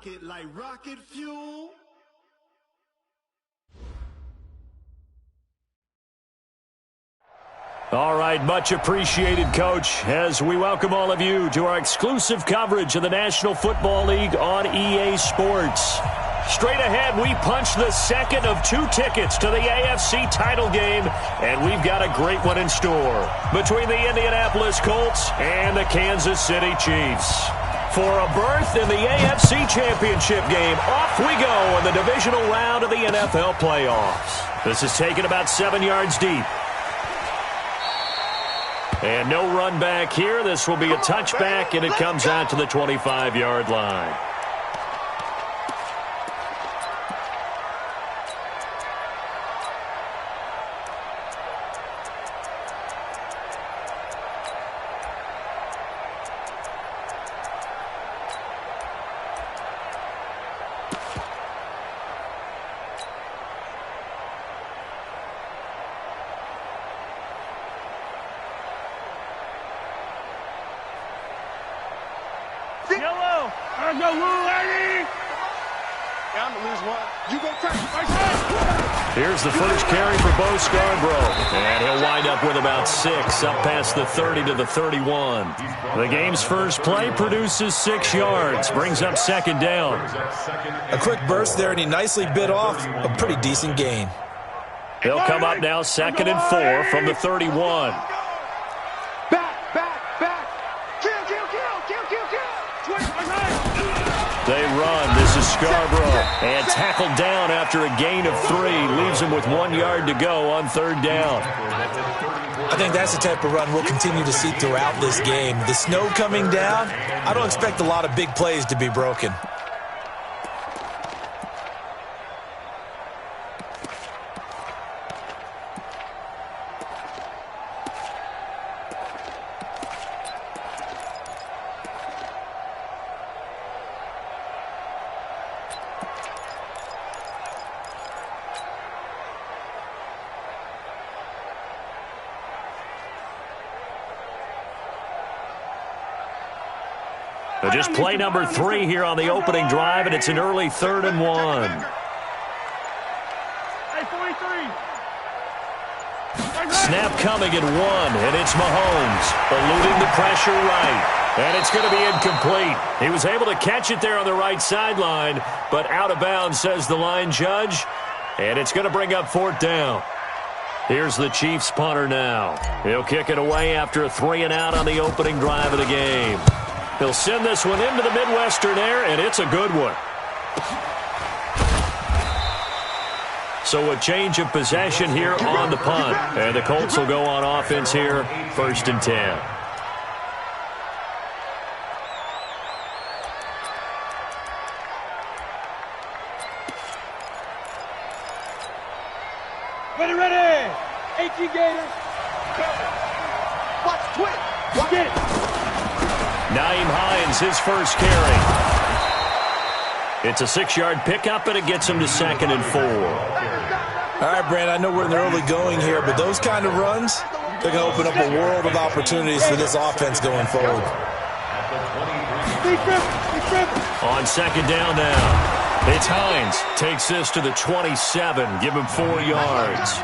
rocket like rocket fuel. All right, much appreciated, Coach, as we welcome all of you to our exclusive coverage of the National Football League on EA Sports. Straight ahead, we punch the second of 2 tickets to the AFC title game, and we've got a great one in store between the Indianapolis Colts and the Kansas City Chiefs. For a berth in the AFC Championship game, off we go in the divisional round of the NFL playoffs. This is taken about 7 yards deep. And no run back here. This will be a touchback, and it comes out to the 25-yard line. Yellow. I go Lou Eddie. I'm going to lose one. You go first. Here's the first carry for Bo Scarborough. And he'll wind up with about 6, up past the 30 to the 31. The game's first play produces 6 yards, brings up second down. A quick burst there, and he nicely bit off a pretty decent gain. They'll come up now 2nd and 4 from the 31. They run. This is Scarborough. And tackled down after a gain of 3. Leaves him with 1 yard to go on 3rd down. I think that's the type of run we'll continue to see throughout this game. The snow coming down, I don't expect a lot of big plays to be broken. Just play number 3 here on the opening drive, and it's an early 3rd and 1. Snap coming at 1, and it's Mahomes eluding the pressure right. And it's going to be incomplete. He was able to catch it there on the right sideline, but out of bounds, says the line judge, and it's going to bring up 4th down. Here's the Chiefs punter now. He'll kick it away after a 3-and-out on the opening drive of the game. He'll send this one into the Midwestern air, and it's a good one. So a change of possession here on the punt. And the Colts will go on offense here, 1st and 10. Ready. 18 Gators. Watch, twist. Watch it. Naeem Hines, his first carry. It's a 6-yard pickup, and it gets him to 2nd and 4. All right, Brand, I know we're in the early going here, but those kind of runs, they're going to open up a world of opportunities for this offense going forward. On 2nd down now, it's Hines. Takes this to the 27, give him 4 yards.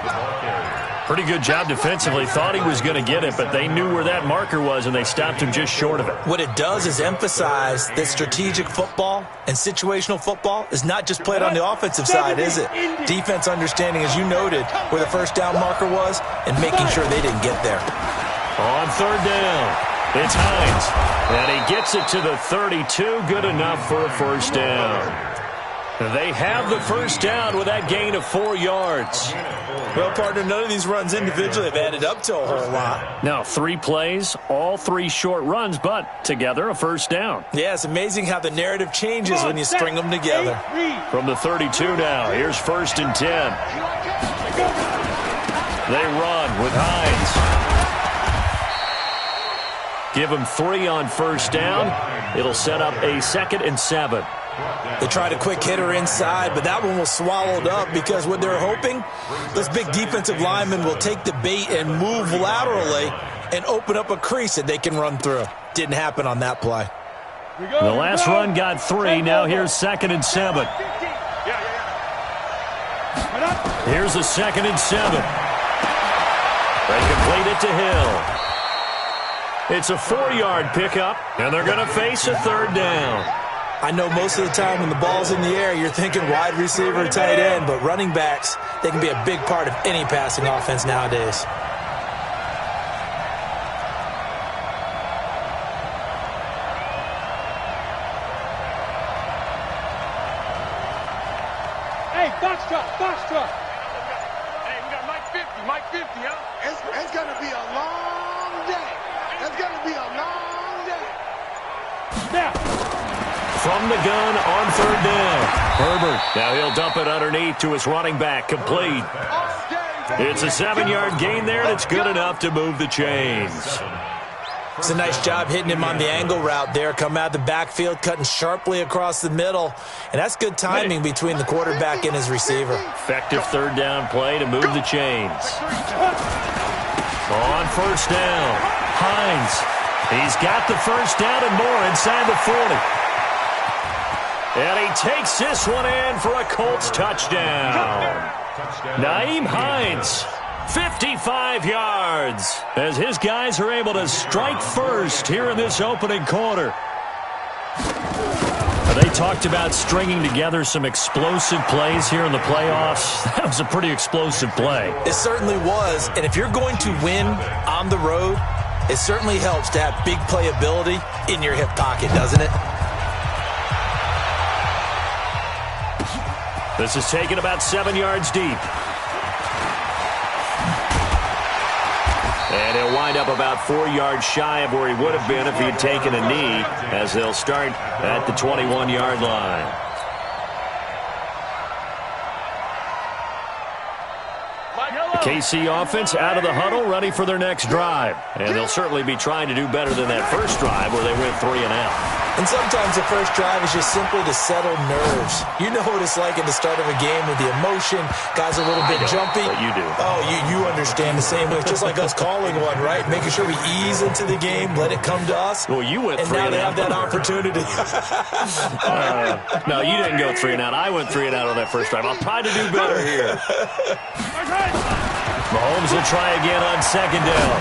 Pretty good job defensively. Thought he was going to get it, but they knew where that marker was, and they stopped him just short of it. What it does is emphasize that strategic football and situational football is not just played on the offensive side, is it? Defense understanding, as you noted, where the first down marker was and making sure they didn't get there. On 3rd down, it's Hines, and he gets it to the 32. Good enough for a 1st down. They have the 1st down with that gain of 4 yards. Well, partner, none of these runs individually have added up to a whole lot. Now, 3 plays, all 3 short runs, but together a 1st down. Yeah, it's amazing how the narrative changes when you string them together. From the 32 now, here's 1st and 10. They run with Hines. Give him 3 on 1st down. It'll set up a 2nd and 7. They tried a quick hitter inside, but that one was swallowed up because what they're hoping, this big defensive lineman will take the bait and move laterally and open up a crease that they can run through. Didn't happen on that play. The last run got 3. Now here's 2nd and 7. Here's a 2nd and 7. They complete it to Hill. It's a 4-yard pickup, and they're going to face a 3rd down. I know most of the time when the ball's in the air, you're thinking wide receiver, tight end, but running backs, they can be a big part of any passing offense nowadays. Box truck. Hey, we got Mike 50, huh? It's going to be a long day. It's going to be a long day. Now. From the gun on 3rd down. Herbert. Now he'll dump it underneath to his running back. Complete. It's a 7-yard gain there, and it's good enough to move the chains. It's a nice job hitting him on the angle route there. Come out of the backfield, cutting sharply across the middle. And that's good timing between the quarterback and his receiver. Effective 3rd down play to move the chains. On 1st down, Hines. He's got the 1st down and more inside the 40. And he takes this one in for a Colts touchdown. Nyheim Hines. 55 yards as his guys are able to strike first here in this opening quarter. They talked about stringing together some explosive plays here in the playoffs. That was a pretty explosive play. It certainly was, and if you're going to win on the road, it certainly helps to have big playability in your hip pocket, doesn't it? This is taken about 7 yards deep. And he'll wind up about 4 yards shy of where he would have been if he had taken a knee, as they'll start at the 21-yard line. The KC offense out of the huddle, ready for their next drive. And they'll certainly be trying to do better than that first drive where they went 3 and out. And sometimes the first drive is just simply to settle nerves. You know what it's like at the start of a game with the emotion. Guys are a little bit jumpy. But you do. Oh, you understand the same way. It's just like us calling one, right? Making sure we ease into the game, let it come to us. Well, you went 3 and out. And now they have that opportunity. No, you didn't go 3 and out. I went 3 and out on that first drive. I'll try to do better here. Mahomes will try again on 2nd down.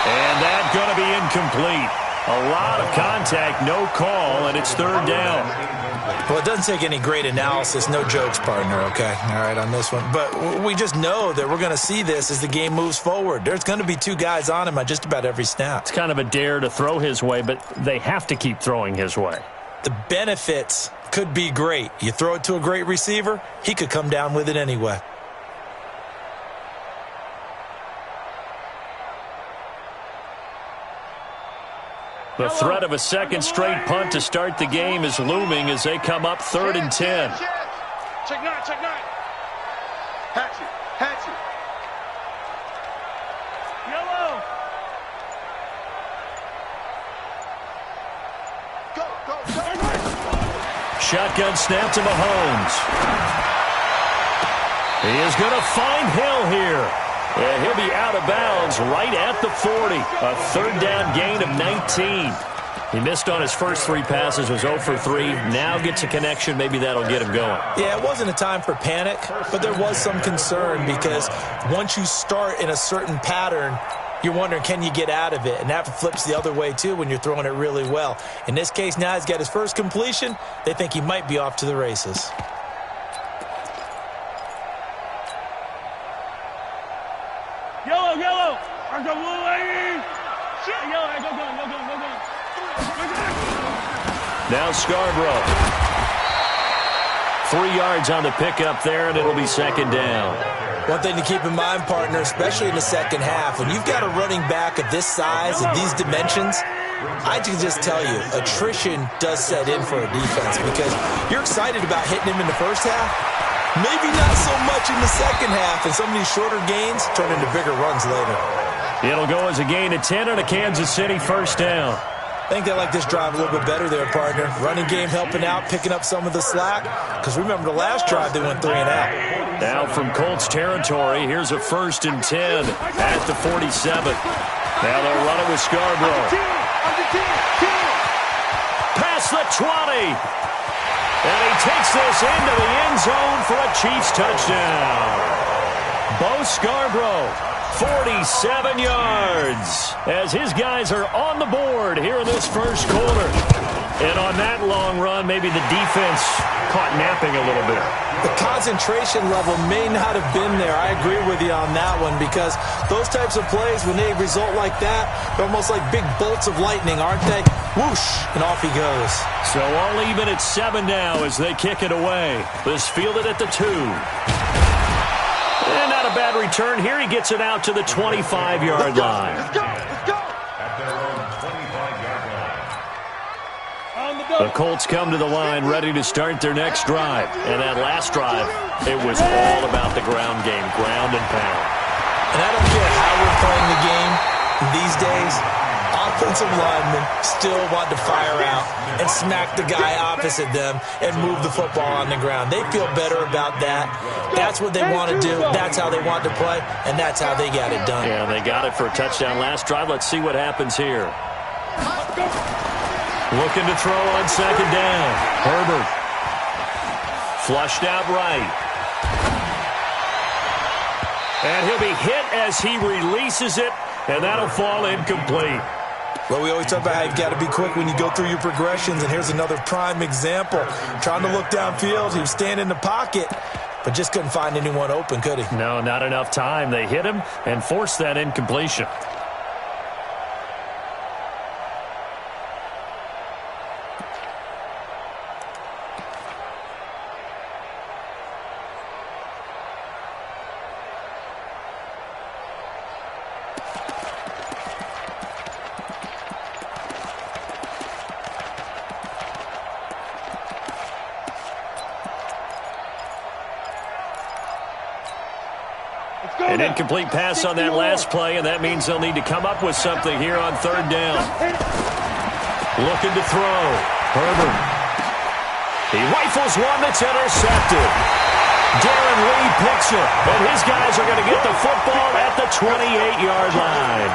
And that's going to be incomplete. A lot of contact, no call, and it's 3rd down. Well, it doesn't take any great analysis. No jokes, partner, okay? All right, on this one. But we just know that we're going to see this as the game moves forward. There's going to be 2 guys on him on just about every snap. It's kind of a dare to throw his way, but they have to keep throwing his way. The benefits could be great. You throw it to a great receiver, he could come down with it anyway. The threat of a second straight punt to start the game is looming as they come up 3rd and 10. Check 9. Hatchet. Yellow. Go. Shotgun snap to Mahomes. He is going to find Hill here. And he'll be out of bounds right at the 40. A 3rd down gain of 19. He missed on his first 3 passes, was 0 for 3. Now gets a connection. Maybe that'll get him going. Yeah, it wasn't a time for panic, but there was some concern because once you start in a certain pattern, you're wondering, can you get out of it? And that flips the other way, too, when you're throwing it really well. In this case, now he's got his first completion. They think he might be off to the races. Yellow. I go blue, lady. Yellow, I go. Now Scarborough. 3 yards on the pickup there, and it'll be 2nd down. One thing to keep in mind, partner, especially in the second half, when you've got a running back of this size and these dimensions, I can just tell you, attrition does set in for a defense because you're excited about hitting him in the first half. Maybe not so much in the second half, and some of these shorter gains turn into bigger runs later. It'll go as a gain of 10 and a Kansas City 1st down. I think they like this drive a little bit better there, partner. Running game helping out, picking up some of the slack. Because remember the last drive, they went 3 and out. Now from Colts territory, here's a 1st and 10 at the 47. Now they'll run it with Scarborough. the 20. And he takes this into the end zone for a Chiefs touchdown. Bo Scarborough, 47 yards, as his guys are on the board here in this first quarter. And on that long run, maybe the defense caught napping a little bit. The concentration level may not have been there. I agree with you on that one, because those types of plays, when they result like that, they're almost like big bolts of lightning, aren't they? Whoosh, and off he goes. So all even at 7 now as they kick it away. This fielded at the 2. And not a bad return here. He gets it out to the 25-yard line. Let's go. Let's go. The Colts come to the line ready to start their next drive. And that last drive, it was all about the ground game, ground and pound. And I don't care how we're playing the game these days, offensive linemen still want to fire out and smack the guy opposite them and move the football on the ground. They feel better about that. That's what they want to do. That's how they want to play, and that's how they got it done. Yeah, they got it for a touchdown last drive. Let's see what happens here. Looking to throw on second down. Herbert. Flushed out right. And he'll be hit as he releases it, and that'll fall incomplete. Well, we always talk about how you've got to be quick when you go through your progressions, and here's another prime example. Trying to look downfield, he was standing in the pocket, but just couldn't find anyone open, could he? No, not enough time. They hit him and forced that incompletion. An incomplete pass on that last play, and that means they'll need to come up with something here on third down. Looking to throw. Herbert. He rifles one that's intercepted. Darren Lee picks it, and his guys are going to get the football at the 28-yard line.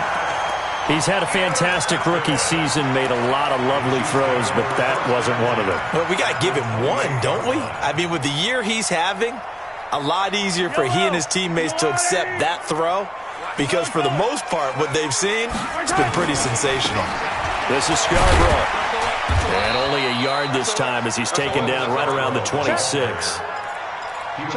He's had a fantastic rookie season, made a lot of lovely throws, but that wasn't one of them. Well, we got to give him one, don't we? I mean, with the year he's having, a lot easier for he and his teammates to accept that throw, because for the most part, what they've seen, it's been pretty sensational. This is Scarborough. And only a yard this time as he's taken down right around the 26.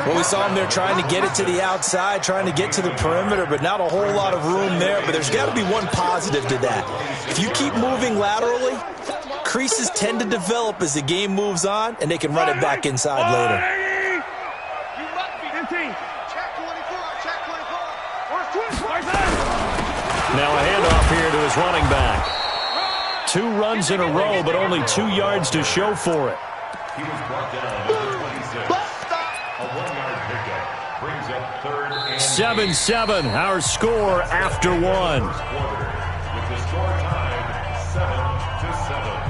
Well, we saw him there trying to get it to the outside, trying to get to the perimeter, but not a whole lot of room there. But there's got to be one positive to that. If you keep moving laterally, creases tend to develop as the game moves on, and they can run it back inside later. Now a handoff here to his running back. 2 runs in a row, but only 2 yards to show for it. He was brought down to the 26. A 1-yard pickup brings up third and 7-7, our score after 1. With the score tied 7-7.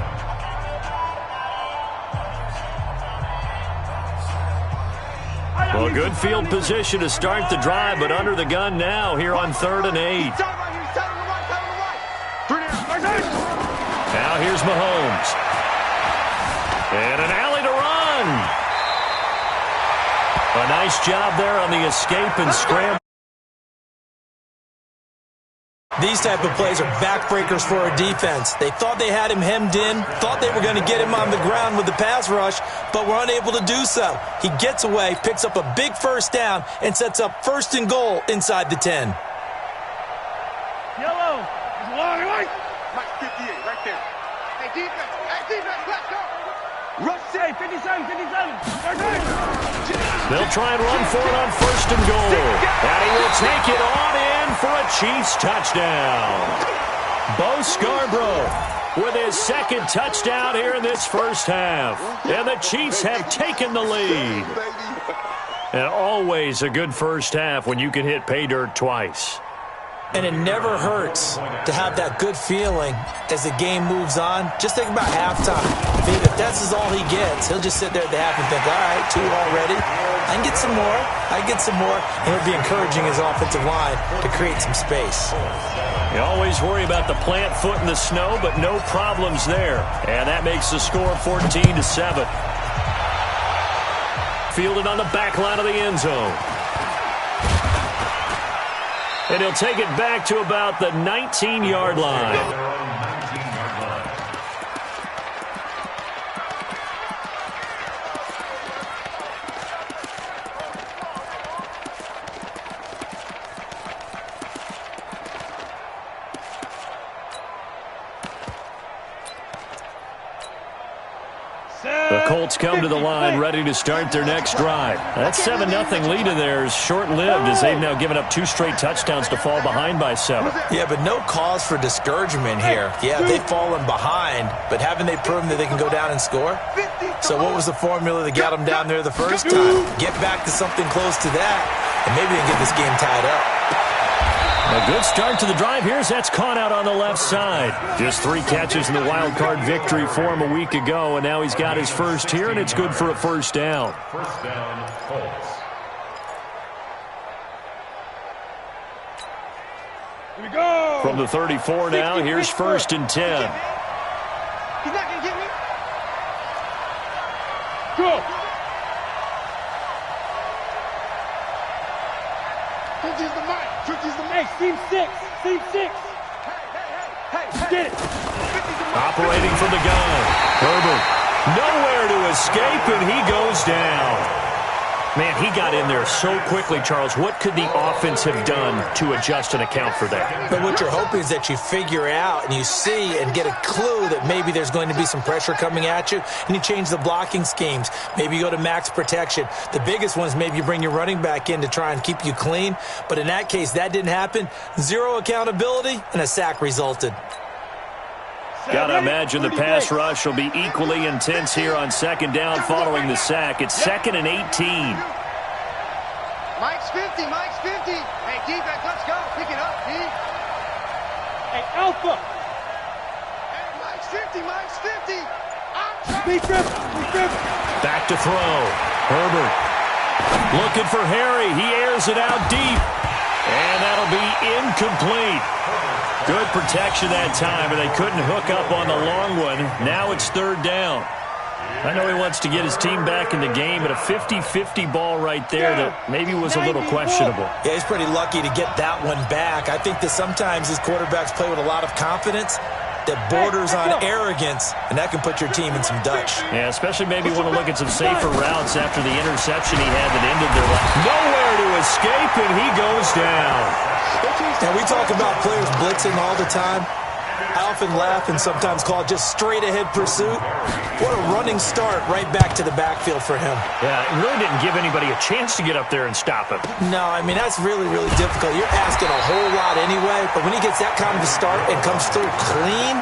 Well, good field position to start the drive, but under the gun now here on 3rd and 8. Now here's Mahomes. And an alley to run. A nice job there on the escape and scramble. These type of plays are backbreakers for a defense. They thought they had him hemmed in, thought they were going to get him on the ground with the pass rush, but were unable to do so. He gets away, picks up a big first down, and sets up 1st and goal inside the 10. Yellow. Long right. Mike 58, right there. Hey, defense, let's go. Rush say 57. They'll try and run for it on 1st and goal. And he will take it on in for a Chiefs touchdown. Bo Scarborough with his 2nd touchdown here in this first half. And the Chiefs have taken the lead. And always a good first half when you can hit pay dirt twice. And it never hurts to have that good feeling as the game moves on. Just think about halftime. If that's all he gets, he'll just sit there at the half and think, all right, 2 already. I can get some more. I can get some more. And he'll be encouraging his offensive line to create some space. You always worry about the plant foot in the snow, but no problems there. And that makes the score 14-7. Fielded on the back line of the end zone. And he'll take it back to about the 19-yard line. The Colts come to the line, ready to start their next drive. That 7-0 lead of theirs short-lived as they've now given up 2 straight touchdowns to fall behind by 7. Yeah, but no cause for discouragement here. Yeah, they've fallen behind, but haven't they proven that they can go down and score? So what was the formula that got them down there the first time? Get back to something close to that, and maybe they can get this game tied up. A good start to the drive. Here's that's caught out on the left side. Just 3 catches in the wild card victory for him a week ago, and now he's got his first here, and it's good for a first down. First down, Colts. Here we go. From the 34 now, here's 1st and 10. He's not going to get me. Go. Twitches the mic. Twitches the Hey, mic. seam 6. Seam 6. Hey. Get it. Operating from the gun. Herbert. Nowhere to escape, and he goes down. Man, he got in there so quickly, Charles. What could the offense have done to adjust and account for that? But what you're hoping is that you figure out and you see and get a clue that maybe there's going to be some pressure coming at you, and you change the blocking schemes. Maybe you go to max protection. The biggest one is maybe you bring your running back in to try and keep you clean. But in that case, that didn't happen. 0 accountability, and a sack resulted. Gotta imagine the pass rush will be equally intense here on 2nd down following the sack. It's 2nd and 18. Mike's 50. Mike's 50. Hey, defense, let's go. Pick it up, D. Hey, Alpha. Hey, Mike's 50. Mike's 50. Speed trip. Speed trip. Back to throw. Herbert looking for Harry. He airs it out deep. And that'll be incomplete. Good protection that time, but they couldn't hook up on the long one. Now it's 3rd down. I know he wants to get his team back in the game, but a 50-50 ball right there that maybe was a little questionable. Yeah, he's pretty lucky to get that one back. I think that sometimes his quarterbacks play with a lot of confidence that borders on arrogance, and that can put your team in some Dutch. Yeah, especially maybe want to look at some safer routes after the interception he had that ended their life. Nowhere to escape, and he goes down. Now, we talk about players blitzing all the time. I often laugh and sometimes call it just straight-ahead pursuit. What a running start right back to the backfield for him. Yeah, it really didn't give anybody a chance to get up there and stop him. No, I mean, that's really, really difficult. You're asking a whole lot anyway, but when he gets that kind of a start and comes through clean,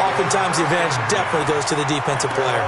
oftentimes the advantage definitely goes to the defensive player.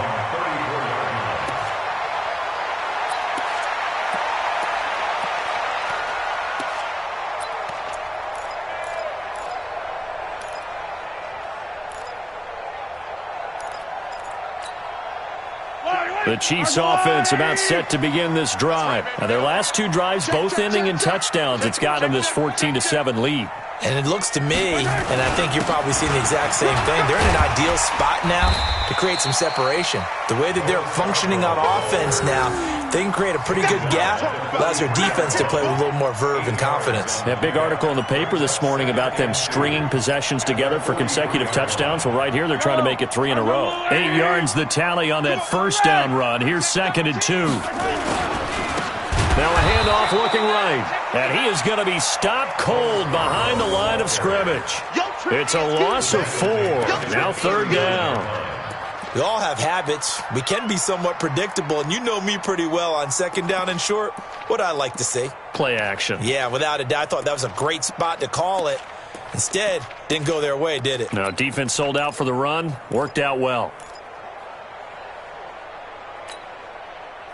The Chiefs offense about set to begin this drive. Now, their last 2 drives both ending in touchdowns. It's got them this 14-7 lead. And it looks to me, and I think you're probably seeing the exact same thing, they're in an ideal spot now to create some separation. The way that they're functioning on offense now, they can create a pretty good gap, allows their defense to play with a little more verve and confidence. That big article in the paper this morning about them stringing possessions together for consecutive touchdowns. Well, right here, they're trying to make it 3 in a row. 8 yards the tally on that first down run. Here's 2nd and 2. Now a handoff looking right. And he is going to be stopped cold behind the line of scrimmage. It's a loss of 4. Now 3rd down. We all have habits. We can be somewhat predictable, and you know me pretty well on 2nd down and short. What I like to see. Play action. Yeah, without a doubt. I thought that was a great spot to call it. Instead, didn't go their way, did it? No, defense sold out for the run. Worked out well.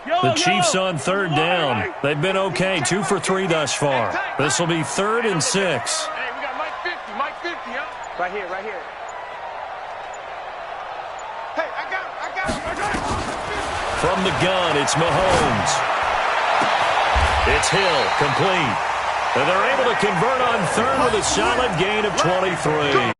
The Chiefs on third down. They've been okay, 2 for 3 thus far. This will be 3rd and 6. Hey, we got Mike 50, Mike 50, huh? Right here, right here. Hey, I got him. From the gun, it's Mahomes. It's Hill, complete. And they're able to convert on 3rd with a solid gain of 23.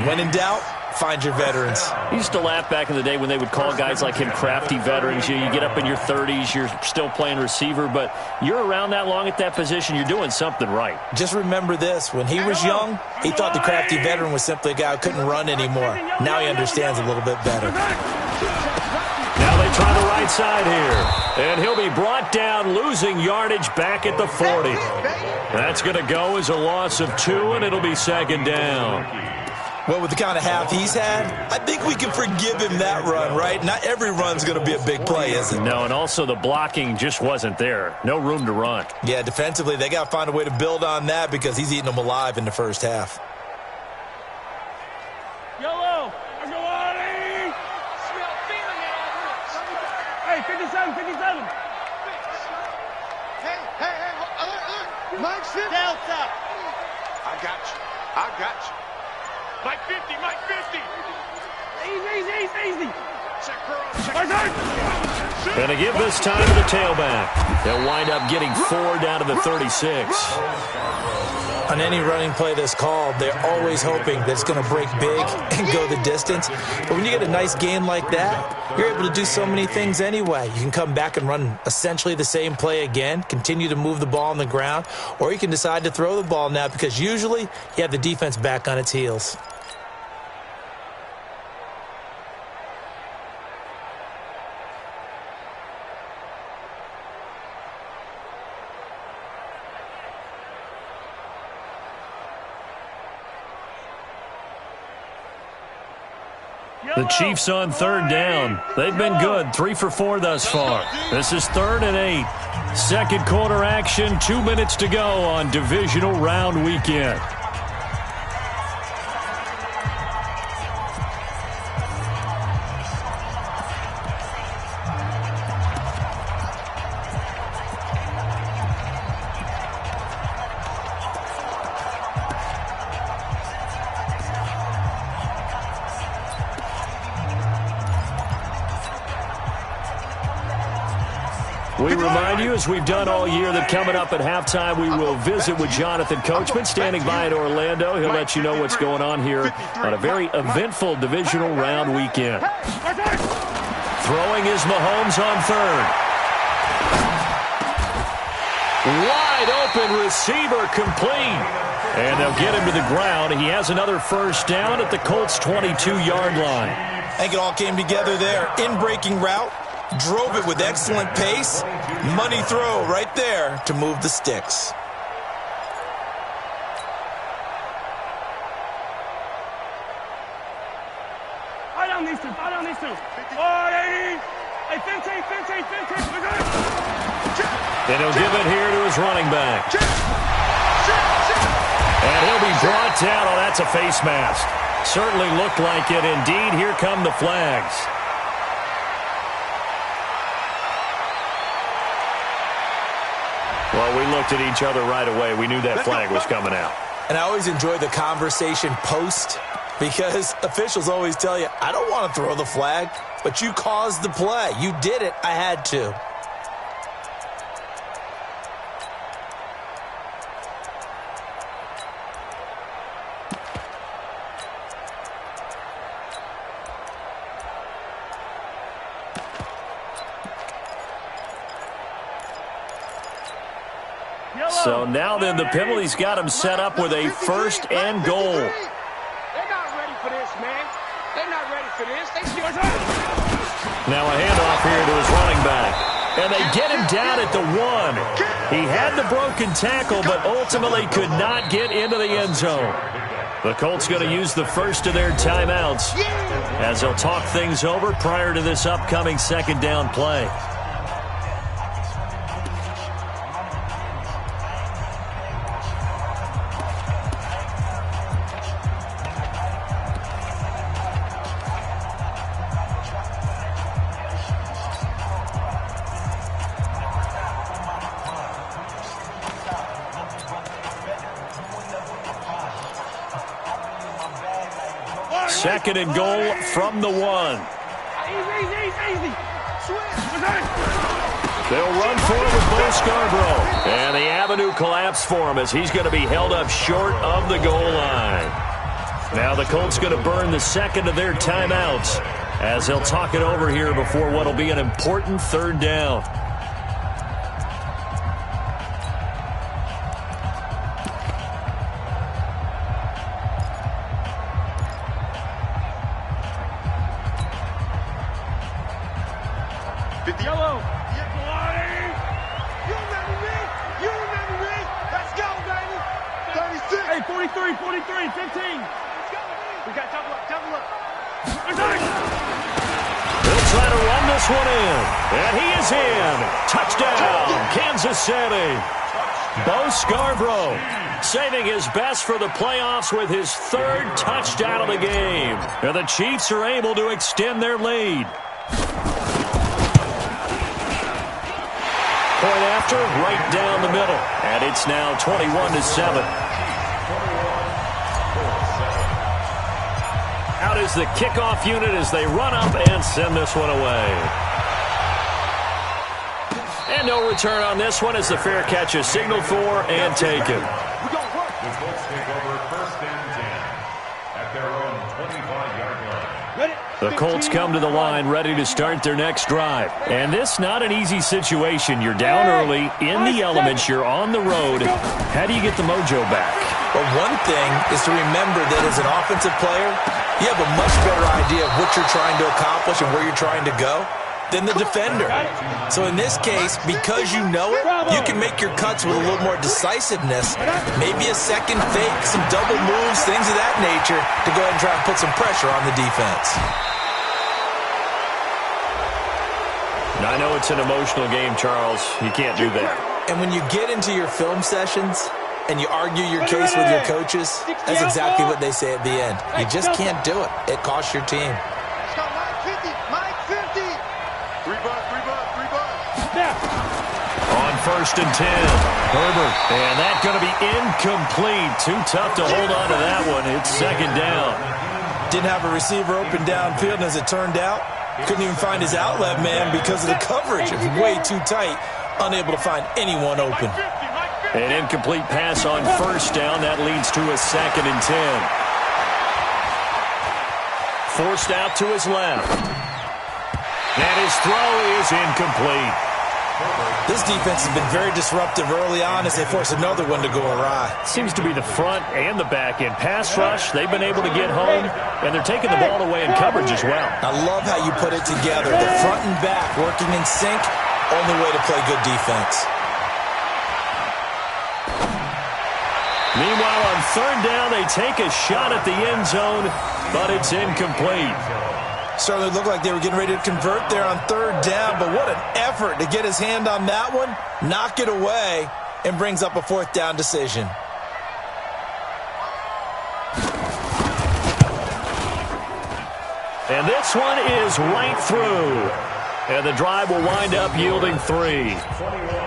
When in doubt, find your veterans. I used to laugh back in the day when they would call guys like him crafty veterans. You get up in your 30s, you're still playing receiver, but you're around that long at that position, you're doing something right. Just remember this. When he was young, he thought the crafty veteran was simply a guy who couldn't run anymore. Now he understands a little bit better. Now they try the right side here. And he'll be brought down, losing yardage back at the 40. That's going to go as a loss of 2, and it'll be 2nd down. Well, with the kind of half he's had, I think we can forgive him that run, right? Not every run's going to be a big play, is it? No, and also the blocking just wasn't there. No room to run. Yeah, defensively, they got to find a way to build on that because he's eating them alive in the first half. Yellow, hey, 57. Hey, Mike 50. Delta. I got you. Mike 50. Easy. Check curl. Going to give this time to the tailback. They'll wind up getting 4 down to the 36. On any running play that's called, they're always hoping that it's going to break big and go the distance. But when you get a nice gain like that, you're able to do so many things anyway. You can come back and run essentially the same play again, continue to move the ball on the ground, or you can decide to throw the ball now because usually you have the defense back on its heels. The Chiefs on 3rd down. They've been good, 3 for 4 thus far. This is 3rd and 8. 2nd quarter action, 2 minutes to go on divisional round weekend. We remind you, as we've done all year, that coming up at halftime, we will visit with Jonathan Coachman, standing by in Orlando. He'll let you know what's going on here on a very eventful divisional round weekend. Throwing is Mahomes on 3rd. Wide open receiver, complete. And they'll get him to the ground. He has another 1st down at the Colts' 22-yard line. I think it all came together there. In-breaking route. Drove it with excellent pace. Money throw right there to move the sticks. I don't need to. 480. Hey, 15. And he'll give it here to his running back. And he'll be brought down. Oh, that's a face mask. Certainly looked like it. Indeed, here come the flags. Well, we looked at each other right away. We knew that flag was coming out. And I always enjoy the conversation post because officials always tell you, I don't want to throw the flag, but you caused the play. You did it. I had to. So now then, the penalty's got him set up with a 1st and goal. They're not ready for this, man. They're not ready for this. Now a handoff here to his running back. And they get him down at the 1. He had the broken tackle, but ultimately could not get into the end zone. The Colts going to use the first of their timeouts as they'll talk things over prior to this upcoming 2nd down play. second and goal from the 1. Easy. They'll run for it with Bo Scarborough. And the avenue collapsed for him as he's going to be held up short of the goal line. Now the Colts going to burn the second of their timeouts as they'll talk it over here before what will be an important third down. Yellow. You remember me. Let's go, baby. 36. Hey, 43, 43, 15. We got double up. They'll try to run this one in. And he is in. Touchdown, Kansas City. Bo Scarborough saving his best for the playoffs with his third touchdown of the game. And the Chiefs are able to extend their lead. Point after, right down the middle. And it's now 21-7. Out is the kickoff unit as they run up and send this one away. And no return on this one as the fair catch is signaled for and taken. The Colts take over first and 10 at their own 25-yard line. The Colts come to the line ready to start their next drive. And this not an easy situation. You're down early, in the elements, you're on the road. How do you get the mojo back? Well, one thing is to remember that as an offensive player, you have a much better idea of what you're trying to accomplish and where you're trying to go than the defender. So in this case, because you know it, you can make your cuts with a little more decisiveness, maybe a second fake, some double moves, things of that nature, to go ahead and try and put some pressure on the defense. Now, I know it's an emotional game, Charles. You can't do that. And when you get into your film sessions and you argue your case with your coaches, that's exactly what they say at the end. You just can't do it. It costs your team. Let's go, Mike 50. 3 bucks. On first and 10, Herbert. And that's going to be incomplete. Too tough to hold on to that one. It's second down. Didn't have a receiver open downfield, and as it turned out, couldn't even find his outlet man because of the coverage. It was way too tight, unable to find anyone open. An incomplete pass on first down. That leads to a second and 10. Forced out to his left. And his throw is incomplete. This defense has been very disruptive early on as they force another one to go awry. Seems to be the front and the back end. Pass rush, they've been able to get home, and they're taking the ball away in coverage as well. I love how you put it together. The front and back working in sync, only way to play good defense. Meanwhile, on third down, they take a shot at the end zone, but it's incomplete. Certainly looked like they were getting ready to convert there on third down, but what an effort to get his hand on that one, knock it away, and brings up a fourth down decision. And this one is right through. And the drive will wind up yielding 3.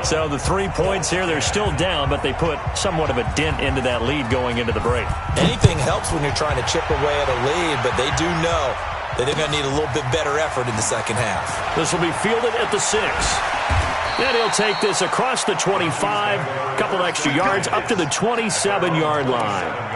So the 3 points here, they're still down, but they put somewhat of a dent into that lead going into the break. Anything helps when you're trying to chip away at a lead, but they do know that they're going to need a little bit better effort in the second half. This will be fielded at the 6. And he'll take this across the 25, a couple extra yards, up to the 27-yard line.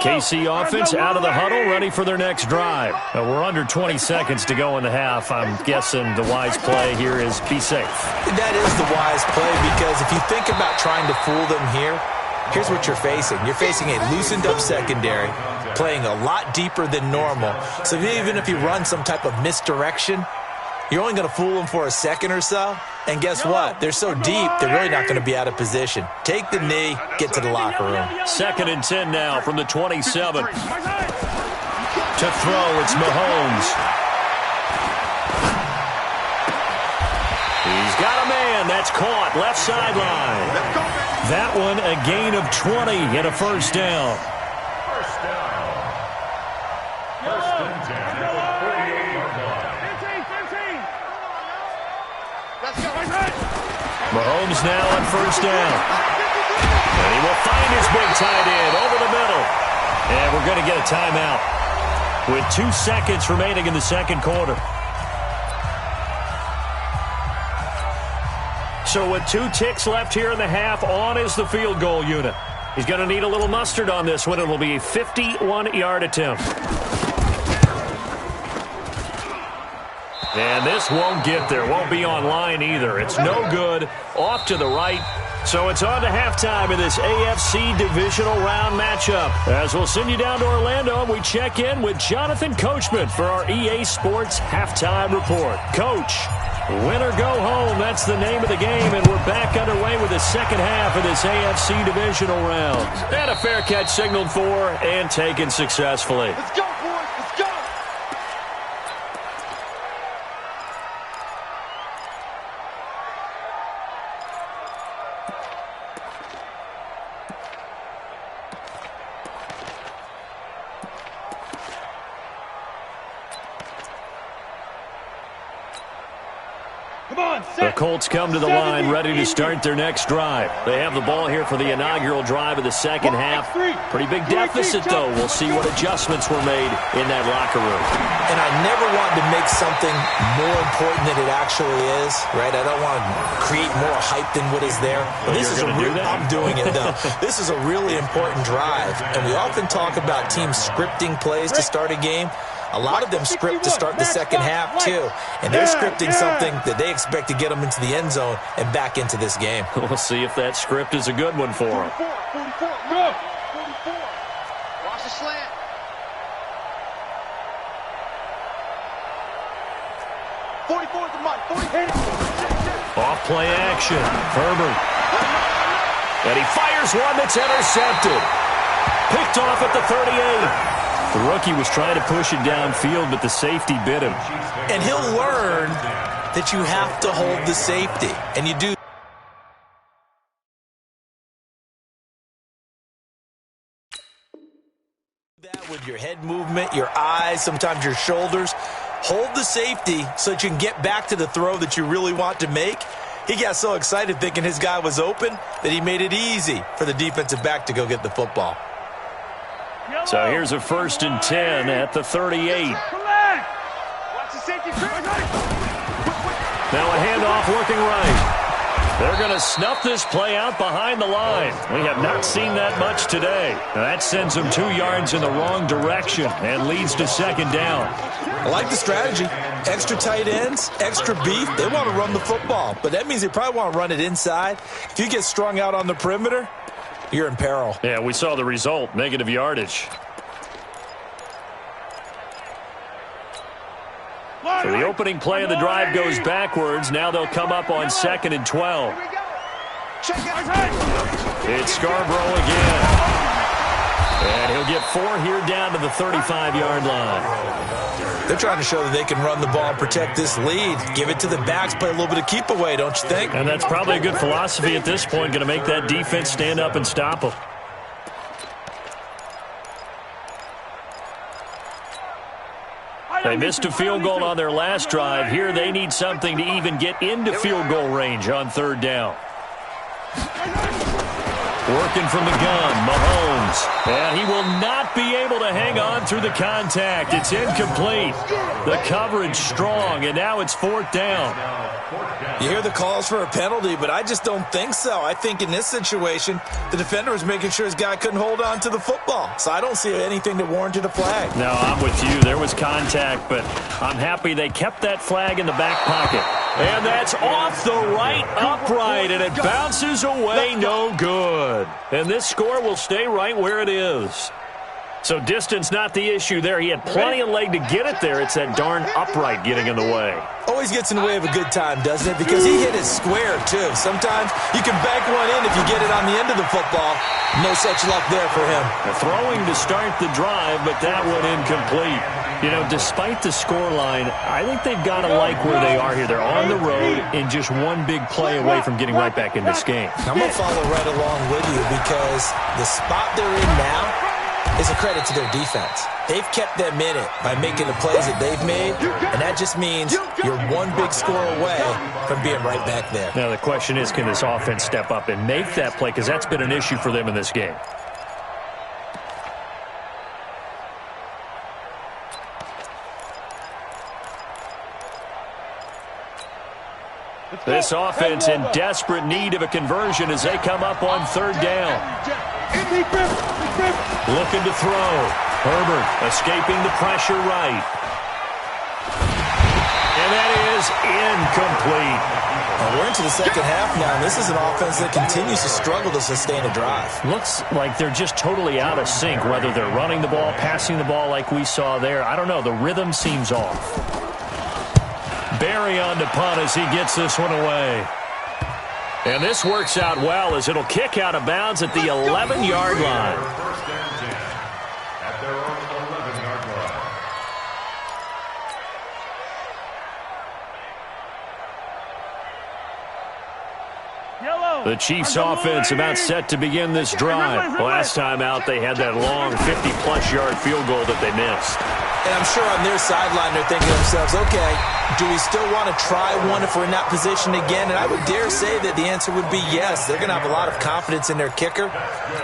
KC offense out of the huddle, ready for their next drive. We're under 20 seconds to go in the half. I'm guessing the wise play here is be safe. That is the wise play, because if you think about trying to fool them here, here's what you're facing. You're facing a loosened up secondary, playing a lot deeper than normal. So even if you run some type of misdirection, you're only going to fool them for a second or so. And guess what? They're so deep, they're really not going to be out of position. Take the knee, get to the locker room. 2nd and 10 now from the 27. To throw, it's Mahomes. He's got a man. That's caught. Left sideline. That one a gain of 20 and a first down. First down. First and 10 at the 48-yard line. 15. Mahomes now on first down. And he will find his big tight end over the middle. And we're going to get a timeout with 2 seconds remaining in the second quarter. So with 2 ticks left here in the half, on is the field goal unit. He's going to need a little mustard on this one. It will be a 51-yard attempt. And this won't get there. Won't be on line either. It's no good. Off to the right. So it's on to halftime in this AFC divisional round matchup. As we'll send you down to Orlando, we check in with Jonathan Coachman for our EA Sports Halftime Report. Coach, win or go home, that's the name of the game, and we're back underway with the second half of this AFC divisional round. And a fair catch signaled for and taken successfully. Let's go, boys. Let's go. The Colts come to the line ready to start their next drive. They have the ball here for the inaugural drive of the second half. Pretty big deficit, though. We'll see what adjustments were made in that locker room. And I never want to make something more important than it actually is, right? I don't want to create more hype than what is there. Well, this is I'm doing it, though. This is a really important drive. And we often talk about teams scripting plays to start a game. A lot of them script to start the second half, too. And they're scripting something that they expect to get them into the end zone and back into this game. We'll see if that script is a good one for them. 44. Watch the slant. '44 is the mic. 40. Off play action. Herbert. And he fires one that's intercepted. Picked off at the 38. The rookie was trying to push it downfield, but the safety bit him. And he'll learn that you have to hold the safety. And you do that with your head movement, your eyes, sometimes your shoulders. Hold the safety so that you can get back to the throw that you really want to make. He got so excited thinking his guy was open that he made it easy for the defensive back to go get the football. So here's a 1st and 10 at the 38. Watch the safety. Now a handoff looking right. They're going to snuff this play out behind the line. We have not seen that much today. Now that sends them 2 yards in the wrong direction and leads to second down. I like the strategy. Extra tight ends, extra beef. They want to run the football, but that means they probably want to run it inside. If you get strung out on the perimeter, you're in peril. Yeah, we saw the result, negative yardage. So the opening play of the drive goes backwards. Now they'll come up on 2nd and 12. It's Scarborough again. And he'll get 4 here down to the 35-yard line. They're trying to show that they can run the ball and protect this lead. Give it to the backs, play a little bit of keep away, don't you think? And that's probably a good philosophy at this point, going to make that defense stand up and stop them. They missed a field goal on their last drive. Here they need something to even get into field goal range on 3rd down. Working from the gun, Mahomes. And he will not be able to hang on through the contact. It's incomplete. The coverage strong, and now it's 4th down. You hear the calls for a penalty, but I just don't think so. I think in this situation, the defender was making sure his guy couldn't hold on to the football. So I don't see anything that warranted a flag. No, I'm with you. There was contact, but I'm happy they kept that flag in the back pocket. And that's off the right upright, and it bounces away no good. And this score will stay right where it is. So distance not the issue there. He had plenty of leg to get it there. It's that darn upright getting in the way. Always gets in the way of a good time, doesn't it? Because he hit it square, too. Sometimes you can bank one in if you get it on the end of the football. No such luck there for him. Throwing to start the drive, but that one incomplete. You know, despite the scoreline, I think they've got to like where they are here. They're on the road and just one big play away from getting right back in this game. I'm going to follow right along with you because the spot they're in now is a credit to their defense. They've kept them in it by making the plays that they've made, and that just means you're one big score away from being right back there. Now the question is, can this offense step up and make that play? Because that's been an issue for them in this game. This offense in desperate need of a conversion as they come up on third down. Looking to throw. Herbert escaping the pressure right. And that is incomplete. Well, we're into the second half now, and this is an offense that continues to struggle to sustain a drive. Looks like they're just totally out of sync, whether they're running the ball, passing the ball like we saw there. I don't know. The rhythm seems off. Barry on the punt as he gets this one away. And this works out well as it'll kick out of bounds at the 11-yard line. First and 10 at their own 11-yard line. The Chiefs offense about set to begin this drive. Last time out, they had that long 50-plus yard field goal that they missed. And I'm sure on their sideline they're thinking to themselves, okay, do we still want to try one if we're in that position again? And I would dare say that the answer would be yes. They're going to have a lot of confidence in their kicker.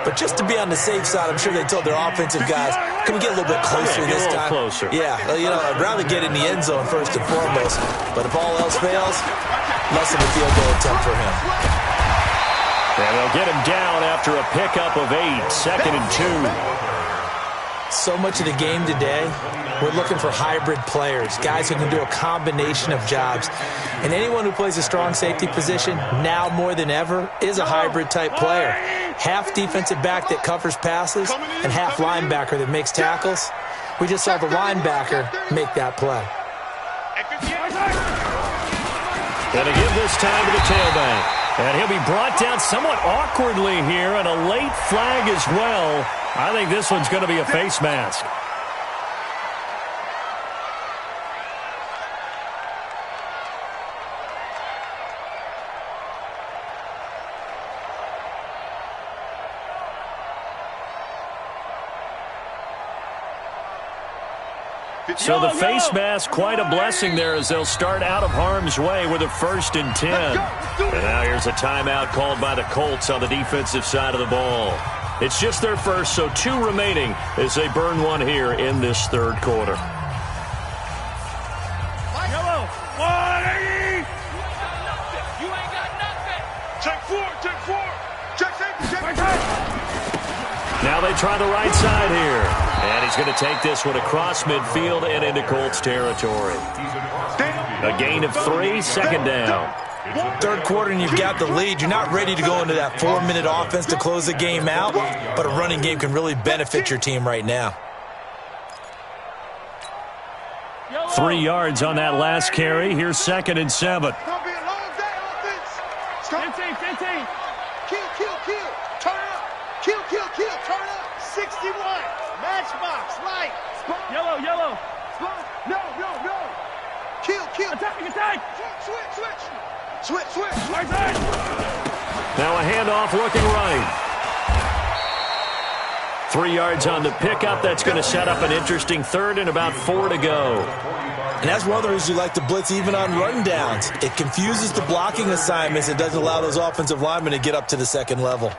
But just to be on the safe side, I'm sure they told their offensive guys, can we get a little bit closer this time? Closer. Yeah, you know, I'd rather get in the end zone first and foremost. But if all else fails, less of a field goal attempt for him. And they'll get him down after a pickup of 8, 2nd and 2. So much of the game today, we're looking for hybrid players, guys who can do a combination of jobs. And anyone who plays a strong safety position, now more than ever, is a hybrid-type player. Half defensive back that covers passes and half linebacker that makes tackles. We just saw the linebacker make that play. Gonna give this time to the tailback. And he'll be brought down somewhat awkwardly here, and a late flag as well. I think this one's going to be a face mask. So the face mask, quite a blessing there as they'll start out of harm's way with a 1st and 10. And now here's a timeout called by the Colts on the defensive side of the ball. It's just their first, so 2 remaining as they burn one here in this third quarter. Yellow, 180. You ain't got nothing. Check 4, check 4. Check safety, check. Now they try the right side here. And he's going to take this one across midfield and into Colts territory. A gain of 3, 2nd down. Third quarter and you've got the lead. You're not ready to go into that 4-minute offense to close the game out, but a running game can really benefit your team right now. 3 yards on that last carry. Here's 2nd and 7. It's gonna be a long day, offense. 15. Kill. Turn up. Kill. Turn up. 61. Matchbox. Light. Yellow. No. Kill. Attack. Switch. Right side. Now a handoff looking right. 3 yards on the pickup. That's going to set up an interesting 3rd and about 4 to go. And that's one of the reasons you like to blitz even on rundowns. It confuses the blocking assignments. It doesn't allow those offensive linemen to get up to the 2nd level.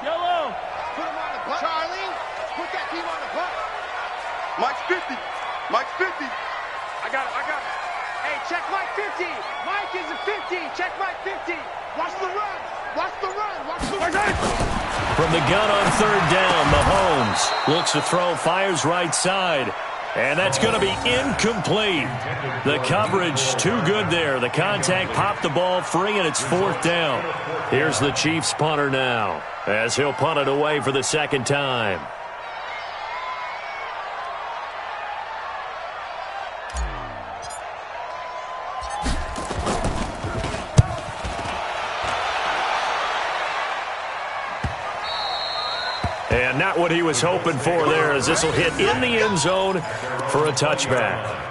Yellow. Put him on the butt. Charlie, put that team on the butt. Mike's 50. I got it. Hey, check Mike 50. Mike is a 50. Check Mike 50. Watch the run. From the gun on 3rd down, Mahomes looks to throw, fires right side. And that's going to be incomplete. The coverage too good there. The contact popped the ball free, and it's 4th down. Here's the Chiefs punter now, as he'll punt it away for the second time. And not what he was hoping for there, as this will hit in the end zone for a touchback.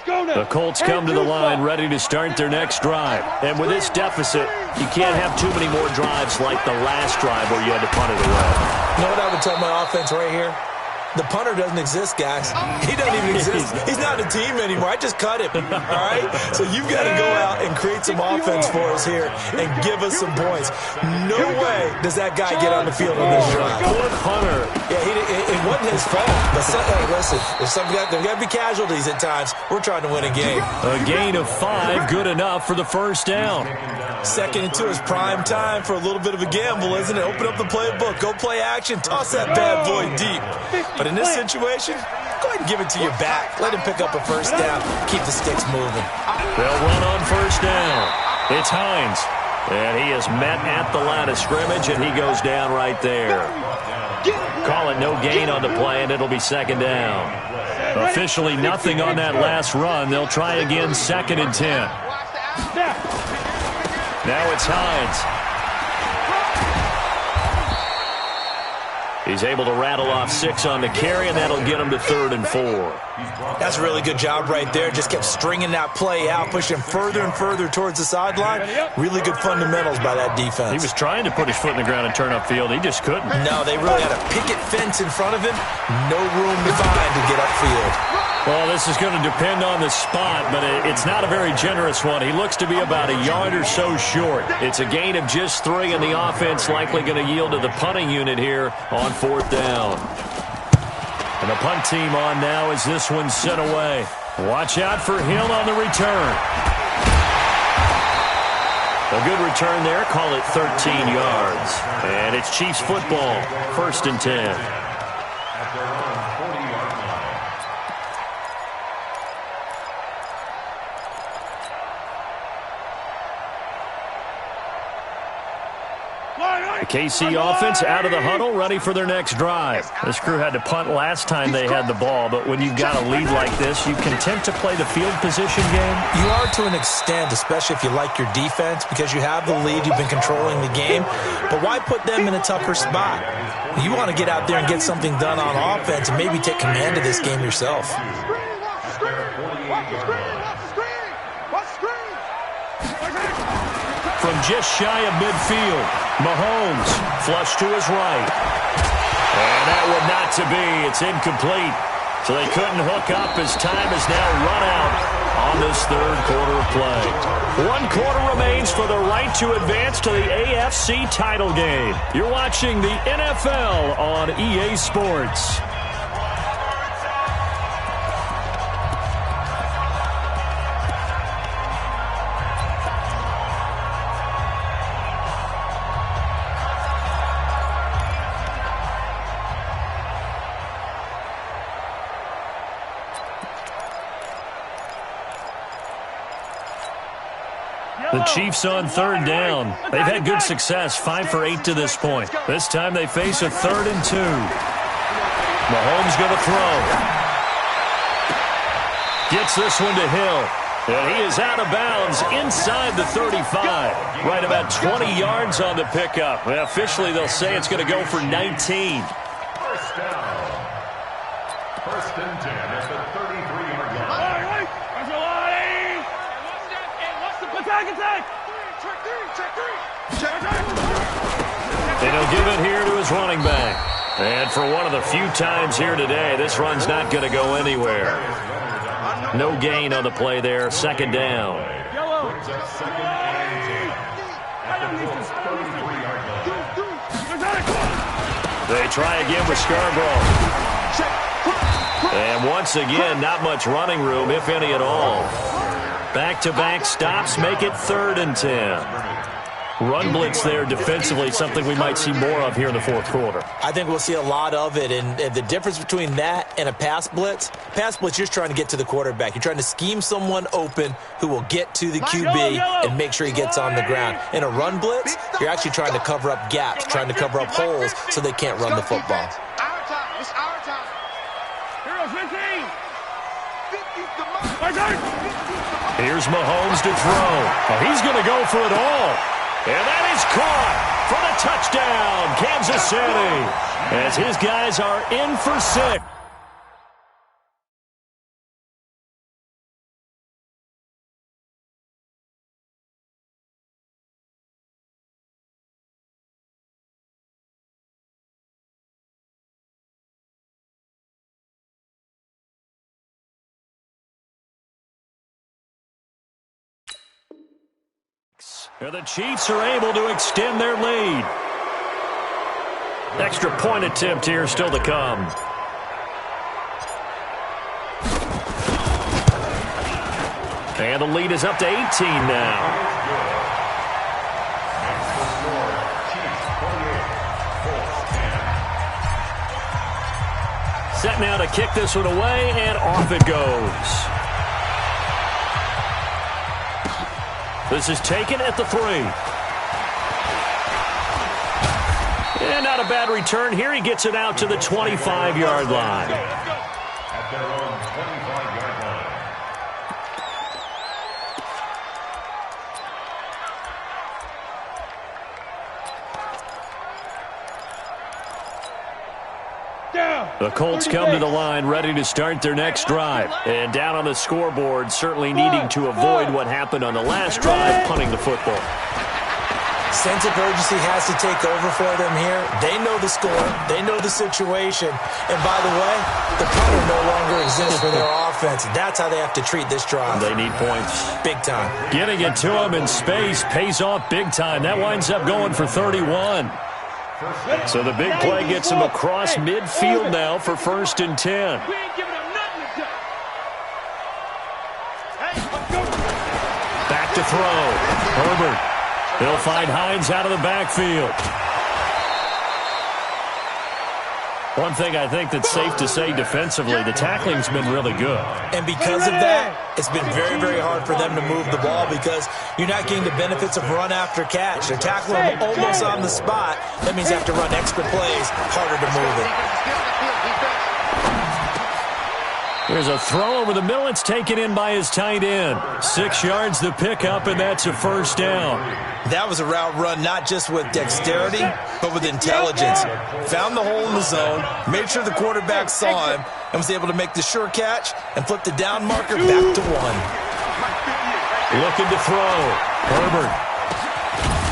The Colts come to the line ready to start their next drive. And with this deficit, you can't have too many more drives like the last drive where you had to punt it away. You know what I would tell my offense right here? The punter doesn't exist, guys. He doesn't even exist. He's not a team anymore. I just cut him, all right? So you've got to go out and create some offense for us here and give us some points. No way does that guy get on the field on this drive. Poor punter. Yeah, it wasn't his fault. But hey, listen, there's got to be casualties at times. We're trying to win a game. A gain of 5, good enough for the first down. 2nd and 2 is prime time for a little bit of a gamble, isn't it? Open up the playbook. Go play action. Toss that bad boy deep. But in this situation, go ahead and give it to your back. Let him pick up a first down. Keep the sticks moving. They'll run on first down. It's Hines. And he is met at the line of scrimmage, and he goes down right there. Call it no gain on the play, and it'll be 2nd down. Officially nothing on that last run. They'll try again 2nd and 10. Now it's Hines. He's able to rattle off 6 on the carry, and that'll get him to 3rd and 4. That's a really good job right there. Just kept stringing that play out, pushing further and further towards the sideline. Really good fundamentals by that defense. He was trying to put his foot in the ground and turn upfield. He just couldn't. No, they really had a picket fence in front of him. No room to find to get upfield. Well, this is going to depend on the spot, but it's not a very generous one. He looks to be about a yard or so short. It's a gain of just 3, and the offense likely going to yield to the punting unit here on 4th down. And the punt team on now as this one's sent away. Watch out for Hill on the return. A good return there. Call it 13 yards. And it's Chiefs football. 1st and 10. The KC offense out of the huddle, ready for their next drive. This crew had to punt last time they had the ball, but when you've got a lead like this, you content to play the field position game? You are to an extent, especially if you like your defense, because you have the lead, you've been controlling the game. But why put them in a tougher spot? You want to get out there and get something done on offense and maybe take command of this game yourself. From just shy of midfield, Mahomes flush to his right. And that would not to be. It's incomplete. So they couldn't hook up as time is now run out on this 3rd quarter of play. 1 quarter remains for the right to advance to the AFC title game. You're watching the NFL on EA Sports. The Chiefs on 3rd down. They've had good success, 5 for 8 to this point. This time they face a 3rd and 2. Mahomes going to throw. Gets this one to Hill. And he is out of bounds inside the 35. Right about 20 yards on the pickup. And officially they'll say it's going to go for 19. First down. 1st and 10 at the 33-yard line. And he'll give it here to his running back. And for one of the few times here today, this run's not going to go anywhere. No gain on the play there. 2nd down. They try again with Scarborough. And once again, not much running room, if any at all. Back-to-back stops make it 3rd and 10. Run blitz there defensively, something we might see more of here in the fourth quarter. I think we'll see a lot of it, and the difference between that and a pass blitz, you're just trying to get to the quarterback. You're trying to scheme someone open who will get to the QB and make sure he gets on the ground. In a run blitz, you're actually trying to cover up gaps, trying to cover up holes so they can't run the football. Our time. It's our time. Heroes 15. 50's the most. Here's Mahomes to throw. Oh, he's going to go for it all. And that is caught for the touchdown, Kansas City, as his guys are in for 6. And the Chiefs are able to extend their lead. Extra point attempt here still to come. And the lead is up to 18 now. Set now to kick this one away, and off it goes. This is taken at the 3. And not a bad return here. He gets it out to the 25-yard line. At their own 25-yard line. The Colts come to the line ready to start their next drive. And down on the scoreboard, certainly needing to avoid what happened on the last drive, punting the football. Sense of urgency has to take over for them here. They know the score. They know the situation. And by the way, the punter no longer exists for their offense. That's how they have to treat this drive. They need points. Big time. Getting it to him in space pays off big time. That winds up going for 31. So the big play gets him across midfield now for 1st and 10. We ain't giving them nothing to do. Hey, let's go. Back to throw. Herbert. He'll find Hines out of the backfield. One thing I think that's safe to say defensively, the tackling's been really good. And because of that, it's been very, very hard for them to move the ball because you're not getting the benefits of run after catch. They're tackling them almost on the spot. That means they have to run extra plays, harder to move it. Here's a throw over the middle. It's taken in by his tight end. 6 yards the pickup, and that's a 1st down. That was a route run not just with dexterity, but with intelligence. Found the hole in the zone, made sure the quarterback saw him, and was able to make the sure catch and flip the down marker back to 1. Looking to throw. Herbert